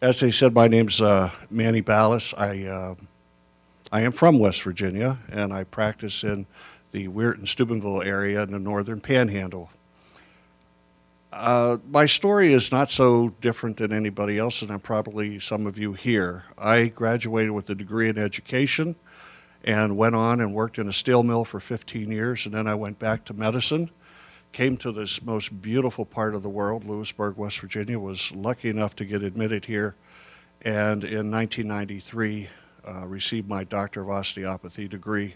As they said, my name's Manny Ballas. I am from West Virginia, and I practice in the Weirton Steubenville area in the northern Panhandle. My story is not so different than anybody else, and probably some of you here. I graduated with a degree in education and went on and worked in a steel mill for 15 years, and then I went back to medicine. Came to this most beautiful part of the world, Lewisburg, West Virginia. Was lucky enough to get admitted here, and in 1993 received my Doctor of Osteopathy degree.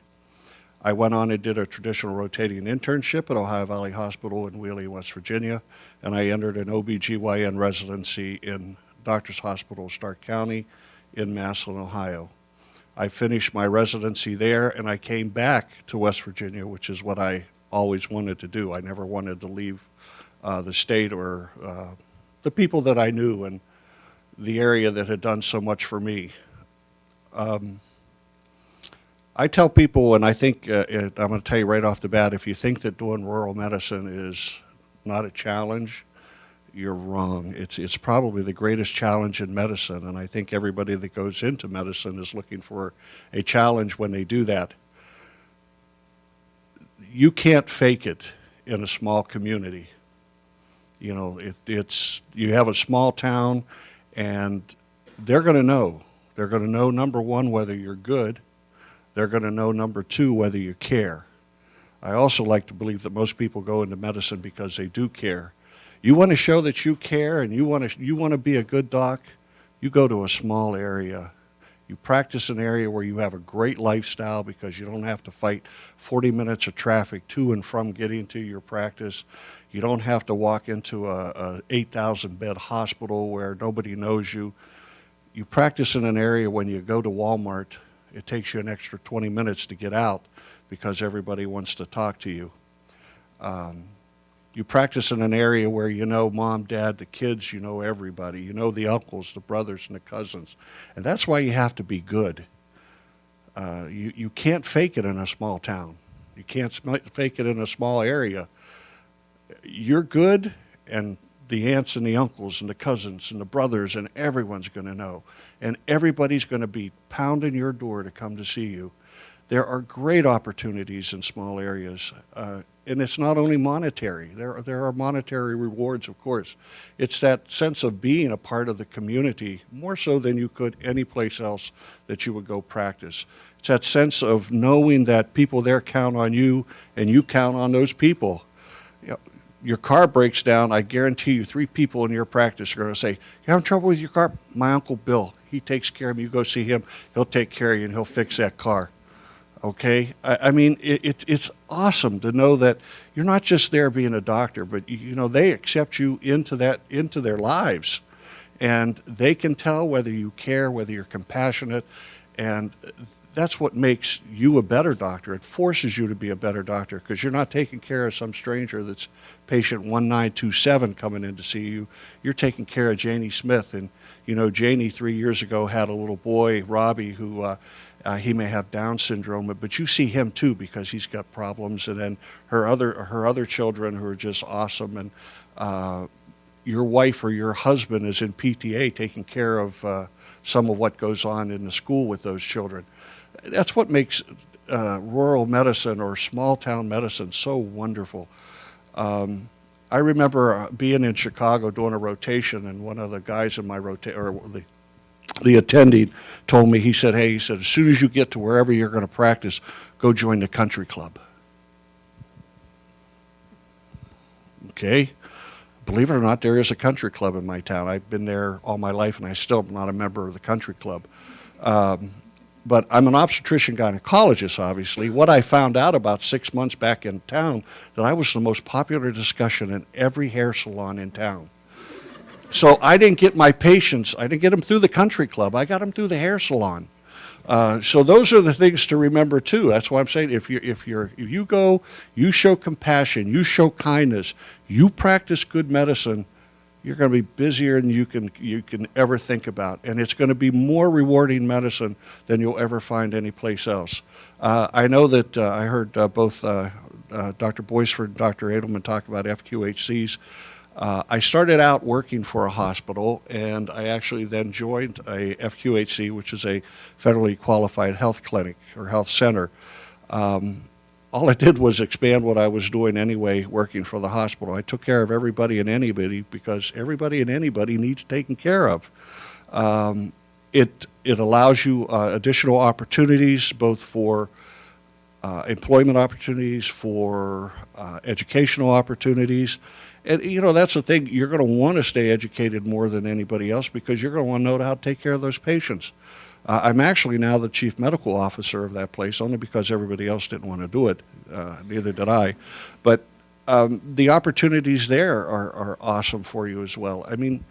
I went on and did a traditional rotating internship at Ohio Valley Hospital in Wheeling, West Virginia, and I entered an OBGYN residency in Doctors Hospital, Stark County in Massillon, Ohio. I finished my residency there, and I came back to West Virginia, which is what I always wanted to do. I never wanted to leave the state or the people that I knew and the area that had done so much for me. I tell people, and I think I'm going to tell you right off the bat, if you think that doing rural medicine is not a challenge, you're wrong. It's probably the greatest challenge in medicine, and I think everybody that goes into medicine is looking for a challenge when they do that. You can't fake it in a small community. You know, it's you have a small town, and they're going to know. They're going to know, number one, whether you're good. They're going to know, number two, whether you care. I also like to believe that most people go into medicine because they do care. You want to show that you care and you want to be a good doc, you go to a small area. You practice an area where you have a great lifestyle because you don't have to fight 40 minutes of traffic to and from getting to your practice. You don't have to walk into a 8,000 bed hospital where nobody knows you. You practice in an area when you go to Walmart, it takes you an extra 20 minutes to get out because everybody wants to talk to you. You practice in an area where you know mom, dad, the kids, you know everybody. You know the uncles, the brothers, and the cousins. And that's why you have to be good. You can't fake it in a small town. You can't fake it in a small area. You're good, and the aunts and the uncles and the cousins and the brothers and everyone's going to know. And everybody's going to be pounding your door to come to see you. There are great opportunities in small areas. And it's not only monetary. There are monetary rewards, of course. It's that sense of being a part of the community, more so than you could any place else that you would go practice. It's that sense of knowing that people there count on you and you count on those people. You know, your car breaks down, I guarantee you 3 people in your practice are going to say, you having trouble with your car? My Uncle Bill, he takes care of me. You go see him, he'll take care of you and he'll fix that car. Okay? I mean, it's awesome to know that you're not just there being a doctor, but you know, they accept you into their lives. And they can tell whether you care, whether you're compassionate, and that's what makes you a better doctor. It forces you to be a better doctor because you're not taking care of some stranger that's patient 1927 coming in to see you. You're taking care of Janie Smith. And, you know, Janie 3 years ago had a little boy, Robbie, who he may have Down syndrome, but you see him too because he's got problems. And then her other children who are just awesome. And your wife or your husband is in PTA taking care of some of what goes on in the school with those children. That's what makes rural medicine or small town medicine so wonderful. I remember being in Chicago doing a rotation, and one of the guys in my rotation, or the attending, told me, he said, as soon as you get to wherever you're going to practice, go join the country club. Okay? Believe it or not, there is a country club in my town. I've been there all my life, and I still am not a member of the country club. But I'm an obstetrician gynecologist, obviously. What I found out about 6 months back in town, that I was the most popular discussion in every hair salon in town. So I didn't get my patients, I didn't get them through the country club. I got them through the hair salon. So those are the things to remember too. That's why I'm saying if you go, you show compassion, you show kindness, you practice good medicine, you're going to be busier than you can ever think about, and it's going to be more rewarding medicine than you'll ever find anyplace else. I know that I heard both Dr. Boyceford and Dr. Edelman talk about FQHCs. I started out working for a hospital, and I actually then joined a FQHC, which is a federally qualified health clinic or health center. All it did was expand what I was doing anyway, working for the hospital. I took care of everybody and anybody because everybody and anybody needs taken care of. It allows you additional opportunities, both for employment opportunities, for educational opportunities. And, you know, that's the thing. You're going to want to stay educated more than anybody else because you're going to want to know how to take care of those patients. I'm actually now the chief medical officer of that place only because everybody else didn't want to do it. Neither did I. But the opportunities there are awesome for you as well. I mean,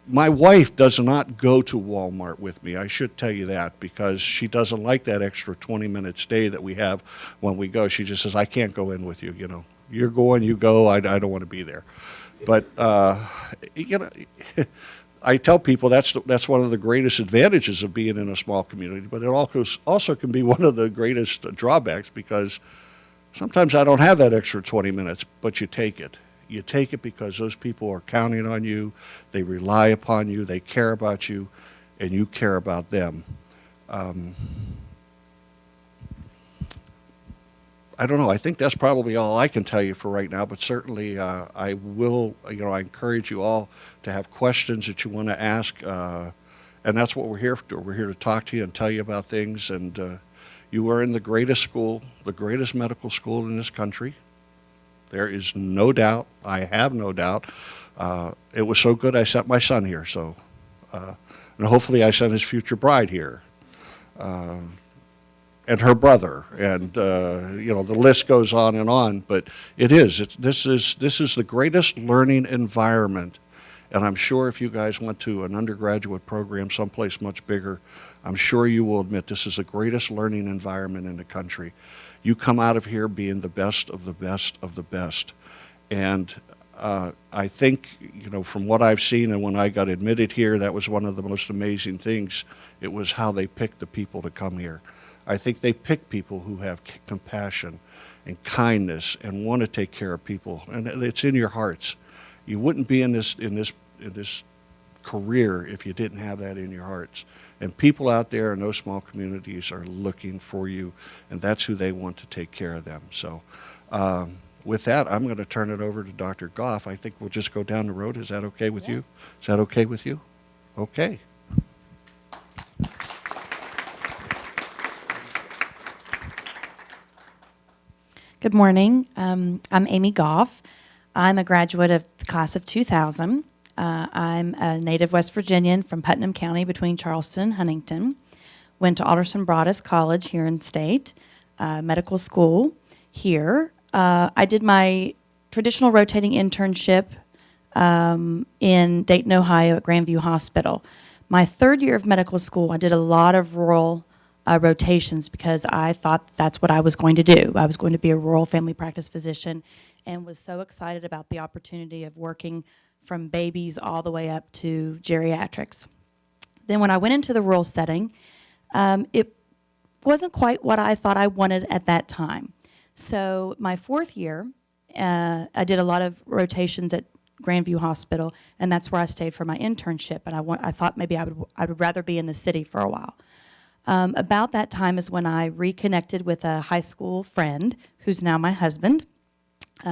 my wife does not go to Walmart with me. I should tell you that because she doesn't like that extra 20-minute stay that we have when we go. She just says, I can't go in with you, you know. You're going, you go, I don't want to be there. But, you know, I tell people that's one of the greatest advantages of being in a small community, but it also can be one of the greatest drawbacks because sometimes I don't have that extra 20 minutes, but you take it. You take it because those people are counting on you, they rely upon you, they care about you, and you care about them. I don't know. I think that's probably all I can tell you for right now, but certainly I will, you know, I encourage you all to have questions that you want to ask, and that's what we're here for. We're here to talk to you and tell you about things, and you are in the greatest school, the greatest medical school in this country. There is no doubt. I have no doubt. It was so good I sent my son here, so, and hopefully I sent his future bride here. And her brother, and you know, the list goes on, but this is the greatest learning environment, and I'm sure if you guys went to an undergraduate program someplace much bigger, I'm sure you will admit this is the greatest learning environment in the country. You come out of here being the best of the best of the best, and I think, you know, from what I've seen and when I got admitted here, that was one of the most amazing things. It was how they picked the people to come here. I think they pick people who have compassion and kindness and want to take care of people, and it's in your hearts. You wouldn't be in this career if you didn't have that in your hearts. And people out there in those small communities are looking for you, and that's who they want to take care of them. So with that, I'm going to turn it over to Dr. Goff. I think we'll just go down the road. Is that okay with you? Is that okay with you? Okay. Good morning. I'm Amy Goff. I'm a graduate of the class of 2000. I'm a native West Virginian from Putnam County between Charleston and Huntington. Went to Alderson Broaddus College here in state, medical school here. I did my traditional rotating internship in Dayton, Ohio at Grandview Hospital. My third year of medical school, I did a lot of rural rotations because I thought that's what I was going to do. I was going to be a rural family practice physician and was so excited about the opportunity of working from babies all the way up to geriatrics. Then when I went into the rural setting, it wasn't quite what I thought I wanted at that time. So my fourth year, I did a lot of rotations at Grandview Hospital, and that's where I stayed for my internship. And I thought maybe I would rather be in the city for a while. About that time is when I reconnected with a high school friend who's now my husband,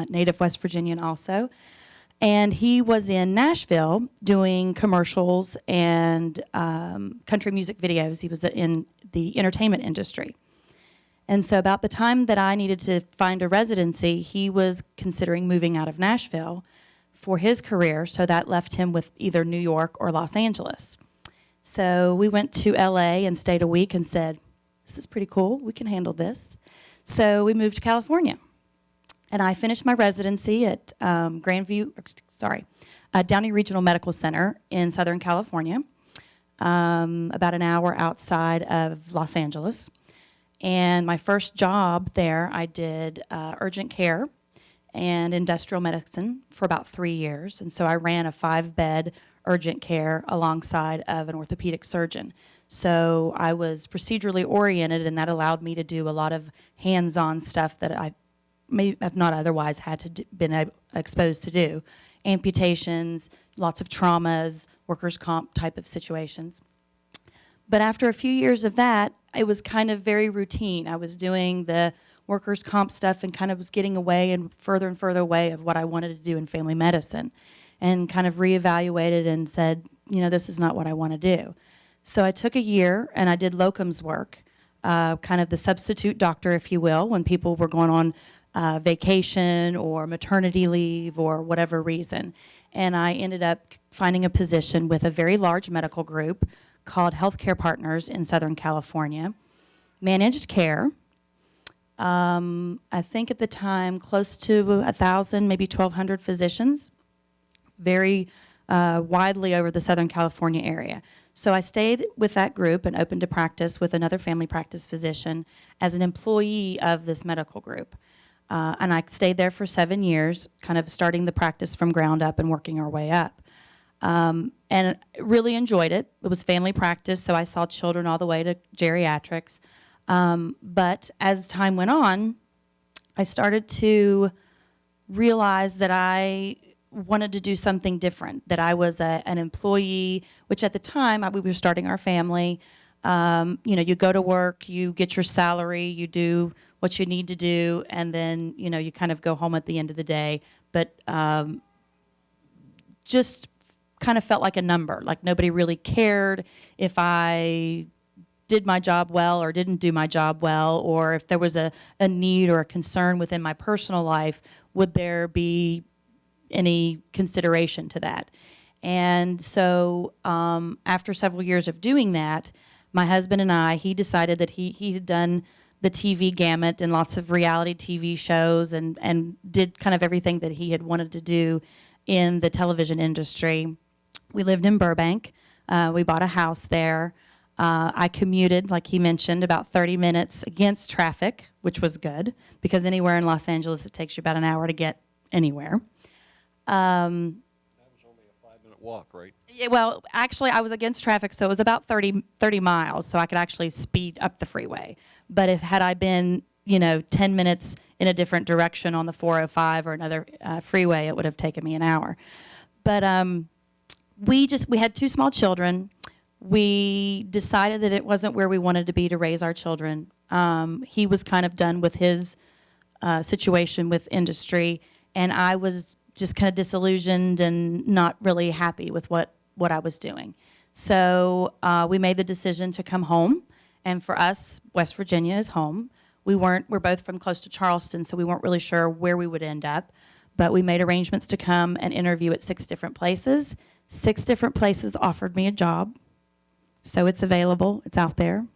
native West Virginian also. And he was in Nashville doing commercials and country music videos. He was in the entertainment industry. And so about the time that I needed to find a residency, he was considering moving out of Nashville for his career, so that left him with either New York or Los Angeles. So we went to LA and stayed a week and said, this is pretty cool, we can handle this. So we moved to California. And I finished my residency at Downey Regional Medical Center in Southern California, about an hour outside of Los Angeles. And my first job there, I did urgent care and industrial medicine for about 3 years. And so I ran a 5-bed urgent care alongside of an orthopedic surgeon. So I was procedurally oriented, and that allowed me to do a lot of hands-on stuff that I may have not otherwise had to been exposed to do. Amputations, lots of traumas, workers' comp type of situations. But after a few years of that, it was kind of very routine. I was doing the workers' comp stuff and kind of was getting away and further away of what I wanted to do in family medicine, and kind of reevaluated and said, this is not what I want to do. So I took a year and I did locums work, kind of the substitute doctor, if you will, when people were going on vacation or maternity leave or whatever reason. And I ended up finding a position with a very large medical group called Healthcare Partners in Southern California. Managed care. I think at the time close to 1,000, maybe 1,200 physicians, very widely over the Southern California area. So I stayed with that group and opened a practice with another family practice physician as an employee of this medical group. And I stayed there for 7 years, kind of starting the practice from ground up and working our way up. And really enjoyed it. It was family practice, so I saw children all the way to geriatrics. But as time went on, I started to realize that I wanted to do something different, that I was an employee, which at the time, we were starting our family. You go to work, you get your salary, you do what you need to do, and then, you kind of go home at the end of the day. But just kind of felt like a number, like nobody really cared if I did my job well or didn't do my job well, or if there was a need or a concern within my personal life, would there be any consideration to that? And so after several years of doing that, my husband and he decided that he had done the TV gamut and lots of reality TV shows and did kind of everything that he had wanted to do in the television industry. We lived in Burbank. We bought a house there. I commuted, like he mentioned, about 30 minutes against traffic, which was good, because anywhere in Los Angeles, it takes you about an hour to get anywhere. That was only a 5-minute walk, right? Yeah, well, actually, I was against traffic, so it was about 30 miles, so I could actually speed up the freeway. But had I been, 10 minutes in a different direction on the 405 or another freeway, it would have taken me an hour. But we had 2 small children. We decided that it wasn't where we wanted to be to raise our children. He was kind of done with his situation with industry, and I was just kind of disillusioned and not really happy with what I was doing. So we made the decision to come home, and for us, West Virginia is home. We're both from close to Charleston, so we weren't really sure where we would end up, but we made arrangements to come and interview at 6 different places. 6 different places offered me a job, so it's available, it's out there.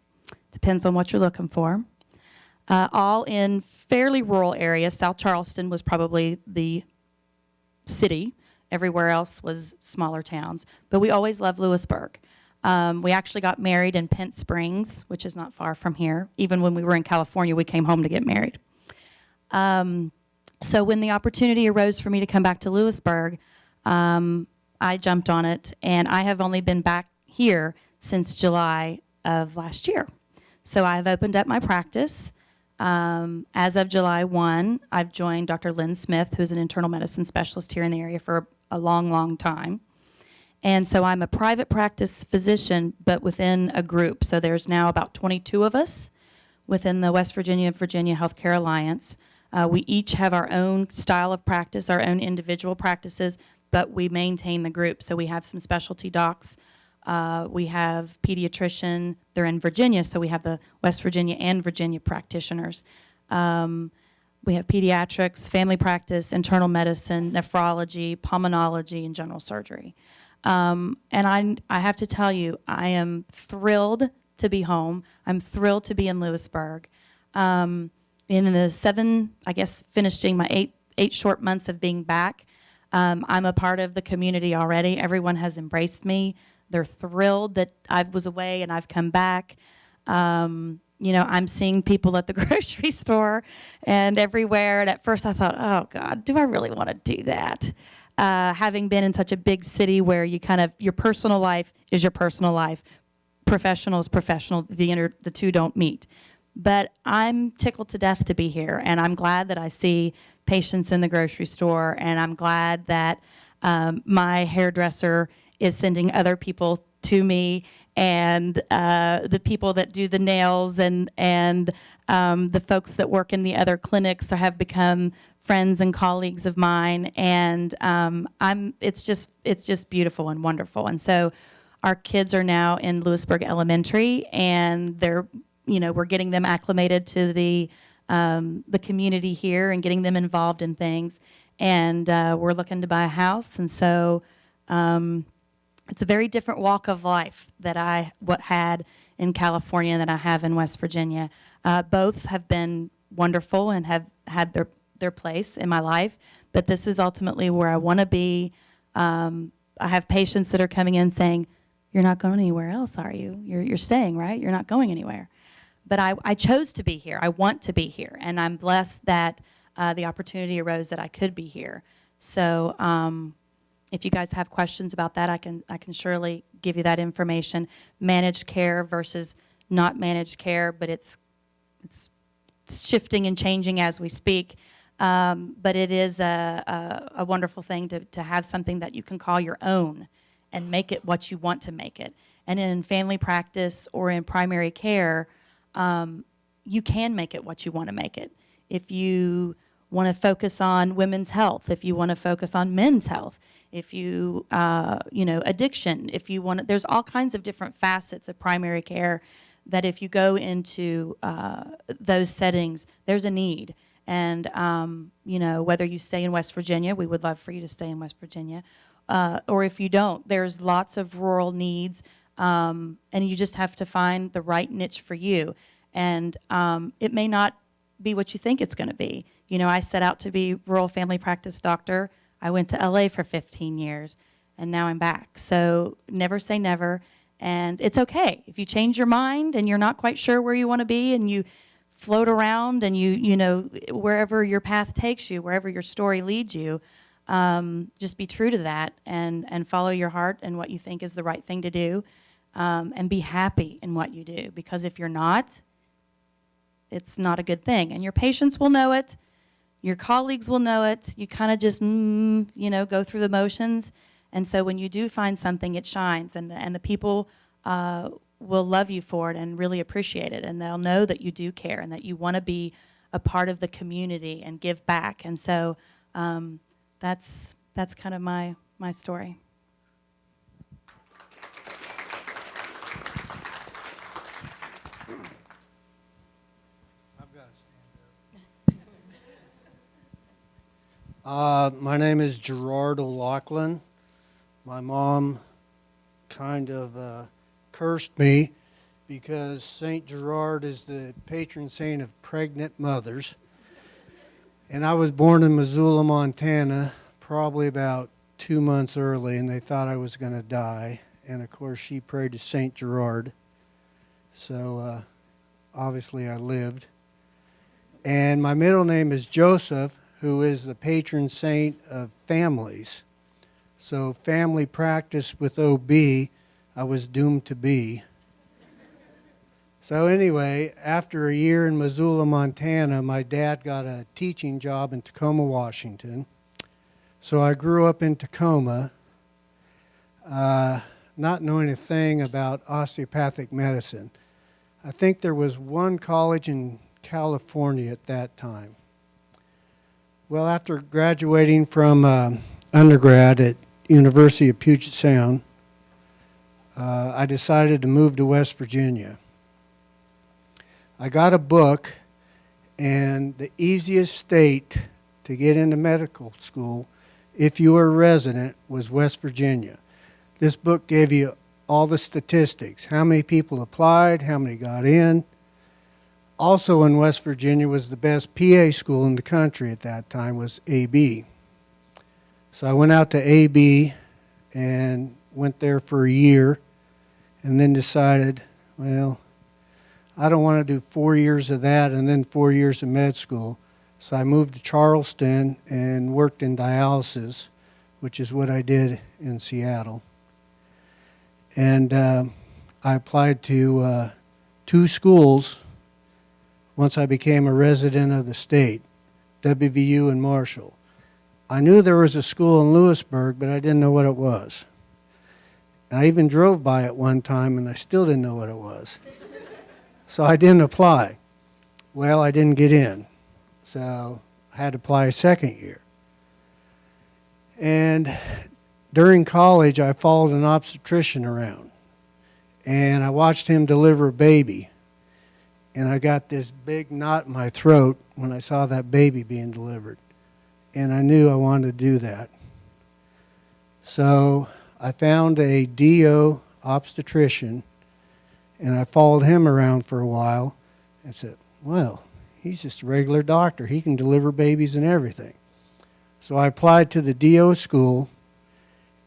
Depends on what you're looking for. All in fairly rural areas. South Charleston was probably the city. Everywhere else was smaller towns. But we always loved Lewisburg. We actually got married in Pent Springs, which is not far from here. Even when we were in California, we came home to get married. So when the opportunity arose for me to come back to Lewisburg, I jumped on it, and I have only been back here since July of last year. So I've opened up my practice. As of July 1, I've joined Dr. Lynn Smith, who's an internal medicine specialist here in the area for a long, long time. And so I'm a private practice physician, but within a group. So there's now about 22 of us within the West Virginia Healthcare Alliance. We each have our own style of practice, our own individual practices, but we maintain the group. So we have some specialty docs. We have pediatrician. They're in Virginia, so we have the West Virginia and Virginia practitioners. We have pediatrics, family practice, internal medicine, nephrology, pulmonology, and general surgery. And I have to tell you, I am thrilled to be home. I'm thrilled to be in Lewisburg. In the finishing my eight short months of being back, I'm a part of the community already. Everyone has embraced me. They're thrilled that I was away and I've come back. I'm seeing people at the grocery store and everywhere. And at first I thought, oh God, do I really want to do that? Having been in such a big city where your personal life is your personal life, professional is professional, the two don't meet. But I'm tickled to death to be here, and I'm glad that I see patients in the grocery store, and I'm glad that my hairdresser is sending other people to me, and the people that do the nails and the folks that work in the other clinics have become friends and colleagues of mine, and it's just beautiful and wonderful. And so our kids are now in Lewisburg Elementary, and we're getting them acclimated to the community here and getting them involved in things. And we're looking to buy a house, and so it's a very different walk of life that I had in California than I have in West Virginia. Both have been wonderful and have had their place in my life, but this is ultimately where I want to be. I have patients that are coming in saying, "You're not going anywhere else, are you? You're staying, right? You're not going anywhere." But I chose to be here. I want to be here, and I'm blessed that the opportunity arose that I could be here. So if you guys have questions about that, I can surely give you that information. Managed care versus not managed care, but it's shifting and changing as we speak. But it is a wonderful thing to have something that you can call your own and make it what you want to make it. And in family practice or in primary care, you can make it what you want to make it. If you want to focus on women's health, if you want to focus on men's health, if you, addiction, if you want to, there's all kinds of different facets of primary care that if you go into those settings, there's a need. And, whether you stay in West Virginia, we would love for you to stay in West Virginia, or if you don't, there's lots of rural needs, and you just have to find the right niche for you. And it may not be what you think it's going to be. I set out to be rural family practice doctor. I went to LA for 15 years, and now I'm back. So never say never, and it's okay. If you change your mind and you're not quite sure where you want to be and you float around and wherever your path takes you, wherever your story leads you, just be true to that and follow your heart and what you think is the right thing to do, and be happy in what you do. Because if you're not, it's not a good thing. And your patients will know it. Your colleagues will know it. You kind of just, go through the motions. And so when you do find something, it shines. And the people will love you for it and really appreciate it. And they'll know that you do care and that you want to be a part of the community and give back. And so that's kind of my story. My name is Gerard O'Loughlin. My mom kind of cursed me because St. Gerard is the patron saint of pregnant mothers. And I was born in Missoula, Montana, probably about 2 months early, and they thought I was going to die. And of course, she prayed to St. Gerard. So obviously I lived. And my middle name is Joseph, who is the patron saint of families. So family practice with OB, I was doomed to be. So anyway, after a year in Missoula, Montana, my dad got a teaching job in Tacoma, Washington. So I grew up in Tacoma, not knowing a thing about osteopathic medicine. I think there was one college in California at that time. Well, after graduating from undergrad at University of Puget Sound, I decided to move to West Virginia. I got a book, and the easiest state to get into medical school, if you were a resident, was West Virginia. This book gave you all the statistics, how many people applied, how many got in. Also in West Virginia was the best PA school in the country at that time, was AB. So I went out to AB and went there for a year and then decided, well, I don't want to do 4 years of that and then 4 years of med school. So I moved to Charleston and worked in dialysis, which is what I did in Seattle. And I applied to 2 schools once I became a resident of the state, WVU in Marshall. I knew there was a school in Lewisburg, but I didn't know what it was. I even drove by it one time, and I still didn't know what it was. So I didn't apply. Well, I didn't get in, so I had to apply a second year. And during college, I followed an obstetrician around, and I watched him deliver a baby. And I got this big knot in my throat when I saw that baby being delivered. And I knew I wanted to do that. So I found a DO obstetrician, and I followed him around for a while and said, well, he's just a regular doctor. He can deliver babies and everything. So I applied to the DO school,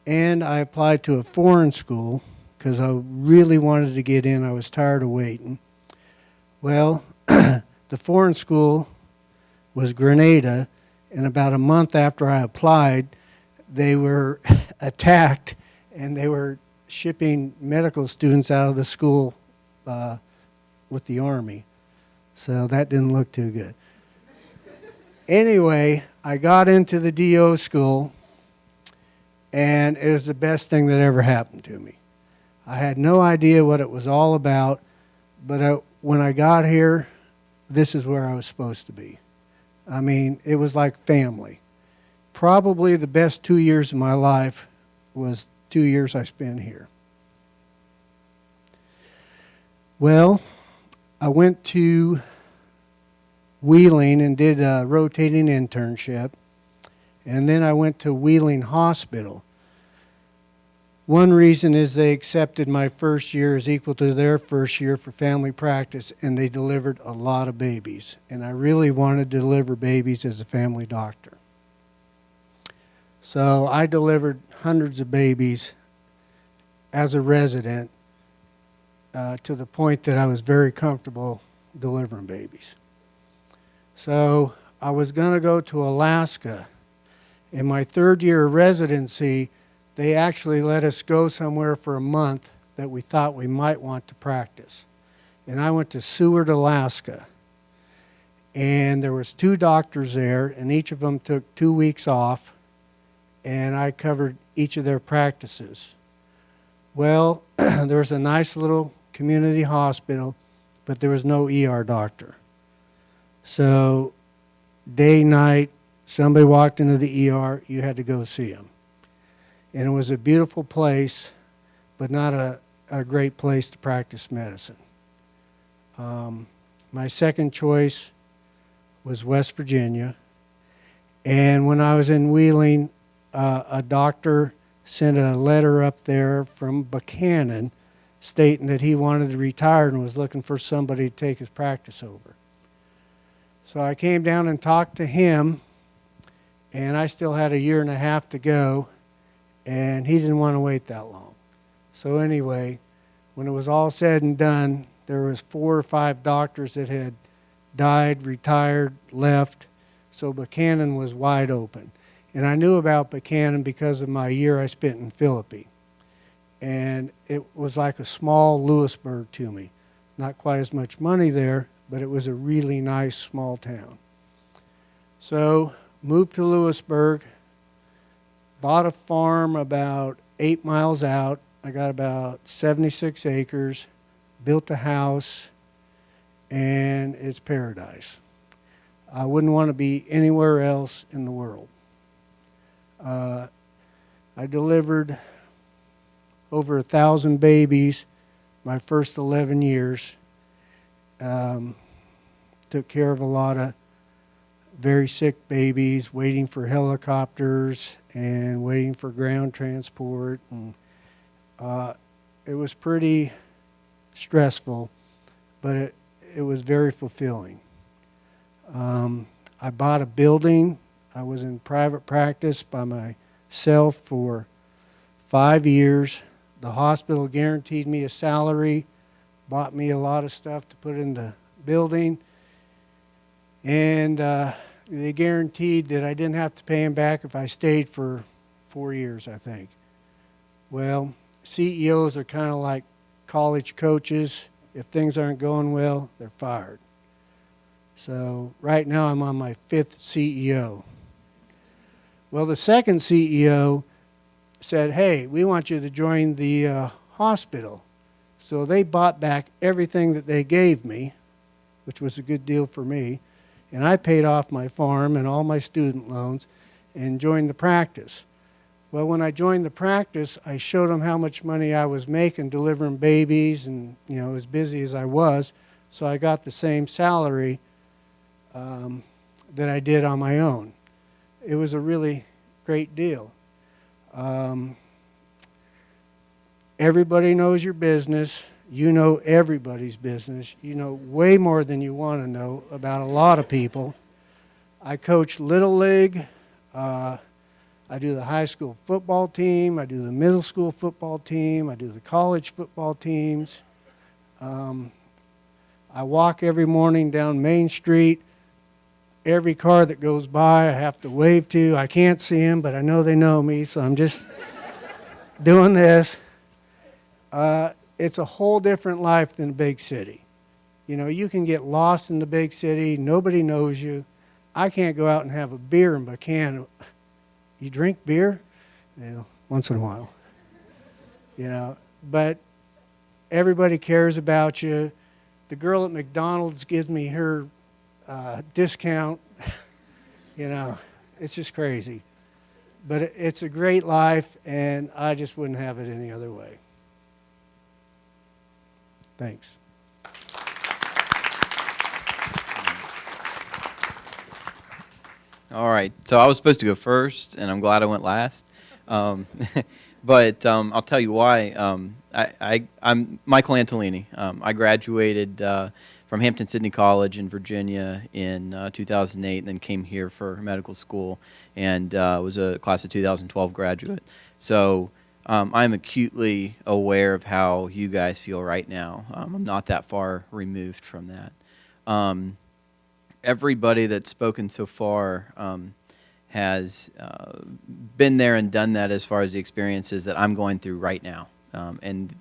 and I applied to a foreign school because I really wanted to get in. I was tired of waiting. Well, the foreign school was Grenada, and about a month after I applied, they were attacked, and they were shipping medical students out of the school with the Army. So that didn't look too good. Anyway, I got into the DO school, and it was the best thing that ever happened to me. I had no idea what it was all about, but when I got here, this is where I was supposed to be. I mean, it was like family. Probably the best 2 years of my life was 2 years I spent here. Well, I went to Wheeling and did a rotating internship, and then I went to Wheeling Hospital. One reason is they accepted my first year as equal to their first year for family practice, and they delivered a lot of babies. And I really wanted to deliver babies as a family doctor. So I delivered hundreds of babies as a resident to the point that I was very comfortable delivering babies. So I was going to go to Alaska. In my third year of residency, they actually let us go somewhere for a month that we thought we might want to practice. And I went to Seward, Alaska. And there was 2 doctors there, and each of them took 2 weeks off, and I covered each of their practices. Well, there was a nice little community hospital, but there was no ER doctor. So day, night, somebody walked into the ER, you had to go see them. And it was a beautiful place, but not a great place to practice medicine. My second choice was West Virginia. And when I was in Wheeling, a doctor sent a letter up there from Buchanan stating that he wanted to retire and was looking for somebody to take his practice over. So I came down and talked to him, and I still had a year and a half to go, and he didn't want to wait that long. So anyway, when it was all said and done, there was 4 or 5 doctors that had died, retired, left, so Buchanan was wide open. And I knew about Buchanan because of my year I spent in Philippi. And it was like a small Lewisburg to me. Not quite as much money there, but it was a really nice small town. So moved to Lewisburg, bought a farm about 8 miles out. I got about 76 acres, built a house, and it's paradise. I wouldn't want to be anywhere else in the world. I delivered over 1,000 babies my first 11 years. Took care of a lot of very sick babies, waiting for helicopters and waiting for ground transport. And, it was pretty stressful, but it was very fulfilling. I bought a building. I was in private practice by myself for 5 years. The hospital guaranteed me a salary, bought me a lot of stuff to put in the building, and they guaranteed that I didn't have to pay them back if I stayed for 4 years, I think. Well, CEOs are kind of like college coaches. If things aren't going well, they're fired. So right now I'm on my 5th CEO. Well, the second CEO said, hey, we want you to join the hospital. So they bought back everything that they gave me, which was a good deal for me, and I paid off my farm and all my student loans and joined the practice. Well, when I joined the practice, I showed them how much money I was making delivering babies and, as busy as I was, so I got the same salary that I did on my own. It was a really great deal. Everybody knows your business. You know everybody's business. You know way more than you want to know about a lot of people. I coach Little League. I do the high school football team. I do the middle school football team. I do the college football teams. I walk every morning down Main Street. Every car that goes by, I have to wave to. I can't see them, but I know they know me, so I'm just doing this. It's a whole different life than a big city. You can get lost in the big city. Nobody knows you. I can't go out and have a beer in Buchanan. You drink beer? Once in a while. But everybody cares about you. The girl at McDonald's gives me her discount. It's just crazy. But it's a great life, and I just wouldn't have it any other way. Thanks. All right, so I was supposed to go first, and I'm glad I went last. But I'll tell you why. I'm Michael Antolini. I graduated from Hampton-Sydney College in Virginia in 2008, and then came here for medical school, and was a class of 2012 graduate. So I'm acutely aware of how you guys feel right now. I'm not that far removed from that. Everybody that's spoken so far has been there and done that as far as the experiences that I'm going through right now. And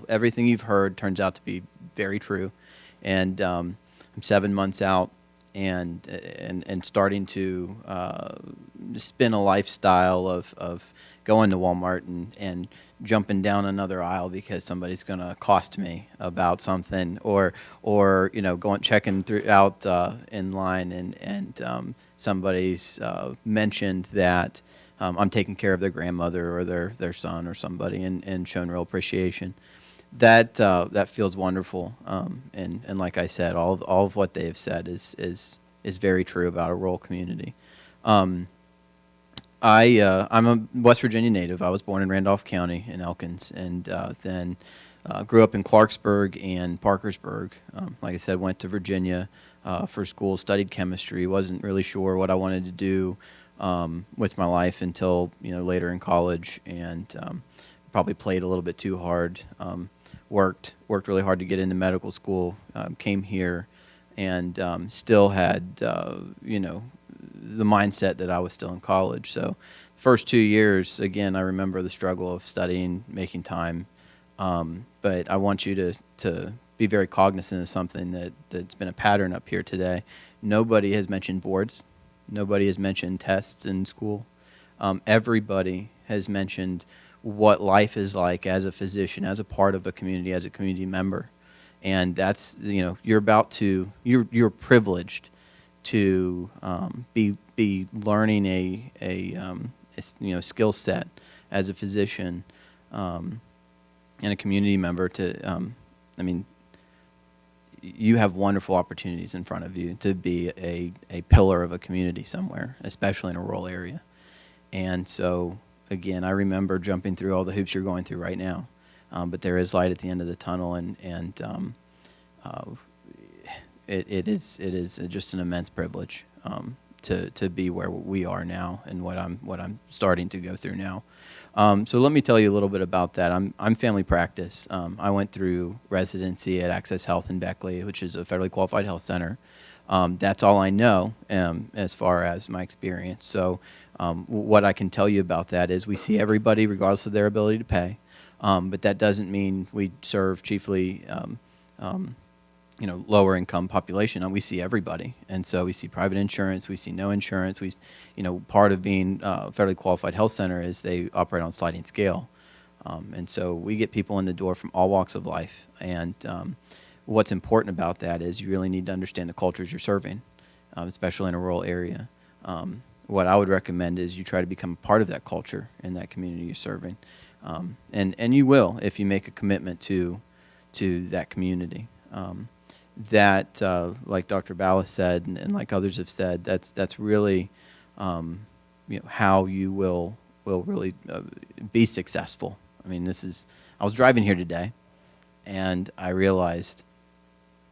everything you've heard turns out to be very true. And I'm 7 months out and starting to spin a lifestyle of going to Walmart and jumping down another aisle because somebody's going to cost me about something, or going checking out in line and somebody's mentioned that I'm taking care of their grandmother or their son or somebody and shown real appreciation. That feels wonderful, and like I said, all of what they've said is very true about a rural community. I'm a West Virginia native. I was born in Randolph County in Elkins, and then grew up in Clarksburg and Parkersburg. Like I said, went to Virginia for school, studied chemistry. Wasn't really sure what I wanted to do with my life until later in college, and probably played a little bit too hard. Worked really hard to get into medical school. Came here, and still had the mindset that I was still in college. So first 2 years, again, I remember the struggle of studying, making time. But I want you to be very cognizant of something that's been a pattern up here today. Nobody has mentioned boards. Nobody has mentioned tests in school. Everybody has mentioned what life is like as a physician, as a part of a community, as a community member. And that's, you're privileged to be learning a skill set as a physician and a community member. You have wonderful opportunities in front of you to be a pillar of a community somewhere, especially in a rural area. And so, again, I remember jumping through all the hoops you're going through right now, but there is light at the end of the tunnel, and it is just an immense privilege to be where we are now and what I'm starting to go through now. So let me tell you a little bit about that. I'm family practice. I went through residency at Access Health in Beckley, which is a federally qualified health center. That's all I know as far as my experience. So what I can tell you about that is we see everybody regardless of their ability to pay, but that doesn't mean we serve chiefly lower income population, and we see everybody. And so we see private insurance, we see no insurance. Part of being a federally qualified health center is they operate on a sliding scale. And so we get people in the door from all walks of life. And what's important about that is you really need to understand the cultures you're serving, especially in a rural area. What I would recommend is you try to become a part of that culture in that community you're serving. And you will if you make a commitment to that community. That, like Dr. Ballas said, and like others have said, that's really how you will really be successful. I mean, I was driving here today, and I realized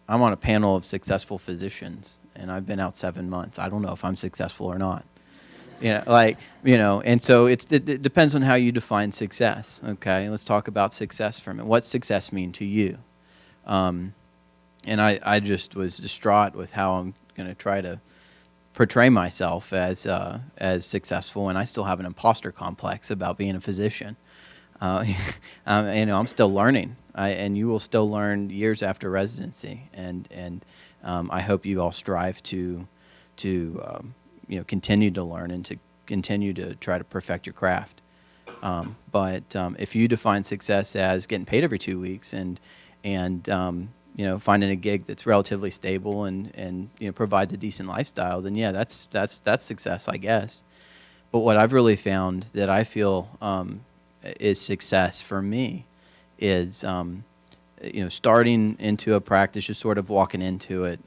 I'm on a panel of successful physicians, and I've been out 7 months. I don't know if I'm successful or not. And so it depends on how you define success. Okay, let's talk about success for a minute. What's success mean to you? And I just was distraught with how I'm going to try to portray myself as successful, and I still have an imposter complex about being a physician. I'm still learning, and you will still learn years after residency. And I hope you all strive to continue to learn and to continue to try to perfect your craft. But if you define success as getting paid every 2 weeks and finding a gig that's relatively stable and provides a decent lifestyle, then yeah, that's success, I guess. But what I've really found that I feel is success for me is starting into a practice, just sort of walking into it,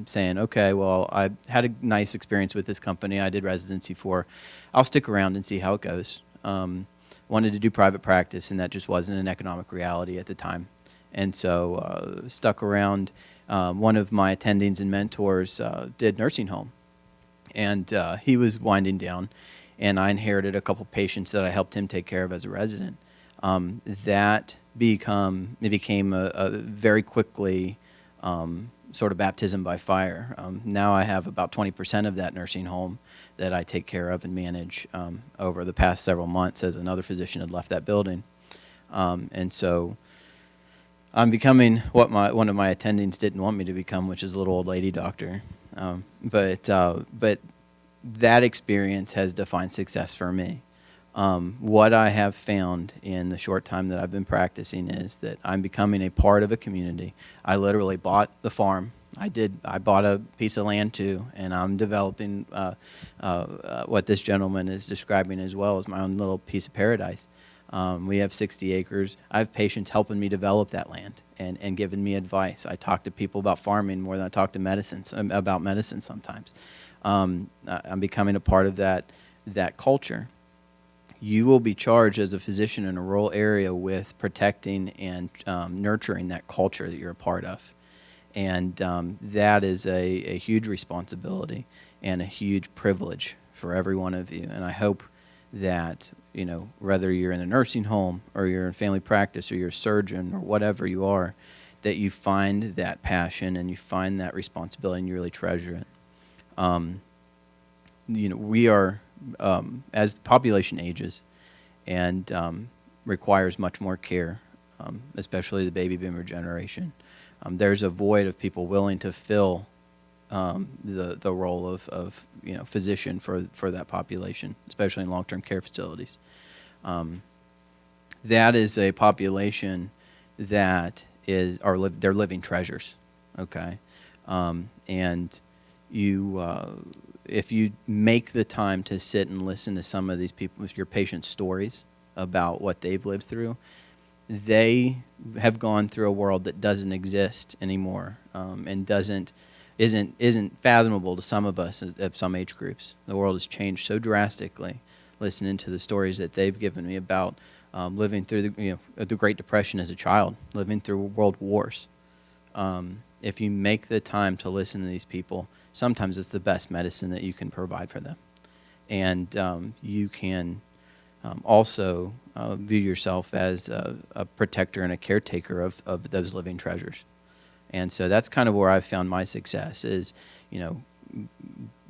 saying, okay, well, I had a nice experience with this company I did residency for. I'll stick around and see how it goes. Wanted to do private practice, and that just wasn't an economic reality at the time. And so stuck around. One of my attendings and mentors did nursing home, and he was winding down, and I inherited a couple patients that I helped him take care of as a resident. That became a very quickly sort of baptism by fire. Now I have about 20% of that nursing home that I take care of and manage over the past several months, as another physician had left that building. And so I'm becoming what one of my attendings didn't want me to become, which is a little old lady doctor. But that experience has defined success for me. What I have found in the short time that I've been practicing is that I'm becoming a part of a community. I literally bought the farm. I bought a piece of land too, and I'm developing what this gentleman is describing as well as my own little piece of paradise. We have 60 acres. I have patients helping me develop that land and giving me advice. I talk to people about farming more than I talk to about medicine sometimes. I'm becoming a part of that culture. You will be charged as a physician in a rural area with protecting and nurturing that culture that you're a part of. And that is a huge responsibility and a huge privilege for every one of you. And I hope that, whether you're in a nursing home or you're in family practice or you're a surgeon or whatever you are, that you find that passion and you find that responsibility and you really treasure it. We are, as the population ages and requires much more care, especially the baby boomer generation, there's a void of people willing to fill the role of physician for that population, especially in long-term care facilities. That is a population that they're living treasures. Okay, and if you make the time to sit and listen to some of these people, your patients' stories about what they've lived through, they have gone through a world that doesn't exist anymore, and isn't fathomable to some of us at some age groups. The world has changed so drastically. Listening to the stories that they've given me about living through the Great Depression as a child, living through world wars. If you make the time to listen to these people, sometimes it's the best medicine that you can provide for them. And you can also view yourself as a protector and a caretaker of those living treasures. And so that's kind of where I've found my success is,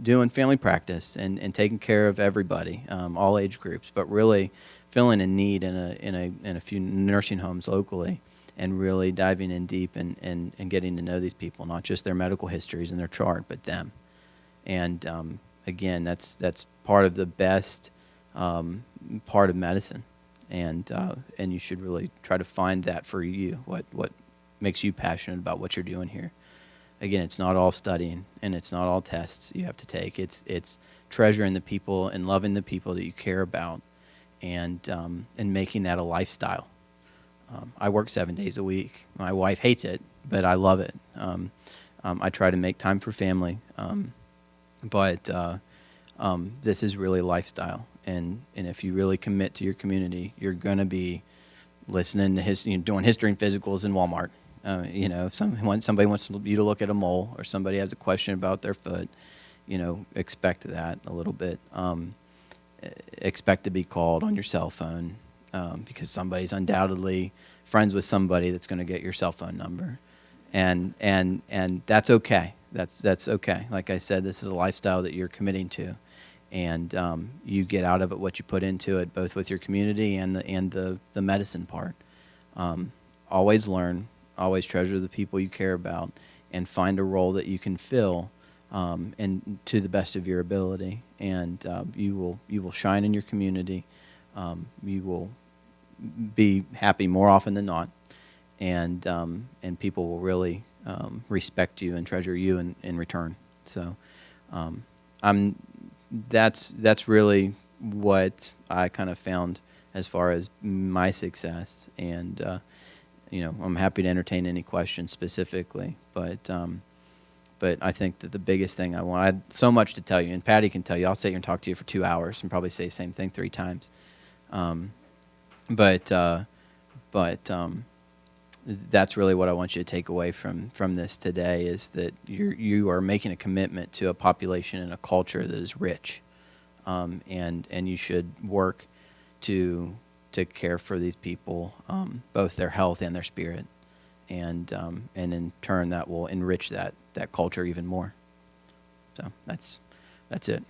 doing family practice and taking care of everybody, all age groups, but really filling a need in a few nursing homes locally, and really diving in deep and getting to know these people, not just their medical histories and their chart, but them. And again, that's part of the best part of medicine, and you should really try to find that for you. What makes you passionate about what you're doing here? Again, it's not all studying and it's not all tests you have to take. It's treasuring the people and loving the people that you care about, and making that a lifestyle. I work 7 days a week. My wife hates it, but I love it. I try to make time for family, but this is really lifestyle. And if you really commit to your community, you're going to be listening to doing history and physicals in Walmart. If somebody wants you to look at a mole, or somebody has a question about their foot, expect that a little bit. Expect to be called on your cell phone, because somebody's undoubtedly friends with somebody that's going to get your cell phone number, and that's okay. That's okay. Like I said, this is a lifestyle that you're committing to, and you get out of it what you put into it, both with your community and the medicine part. Always learn, always treasure the people you care about, and find a role that you can fill, and to the best of your ability, and you will shine in your community. You will be happy more often than not, and people will really respect you and treasure you in return. So, that's really what I kind of found as far as my success, and I'm happy to entertain any questions specifically, but I think that the biggest thing I had so much to tell you, and Patty can tell you. I'll sit here and talk to you for 2 hours and probably say the same thing 3 times. That's really what I want you to take away from this today, is that you are making a commitment to a population and a culture that is rich, and you should work to care for these people, both their health and their spirit, and in turn that will enrich that culture even more. So that's it.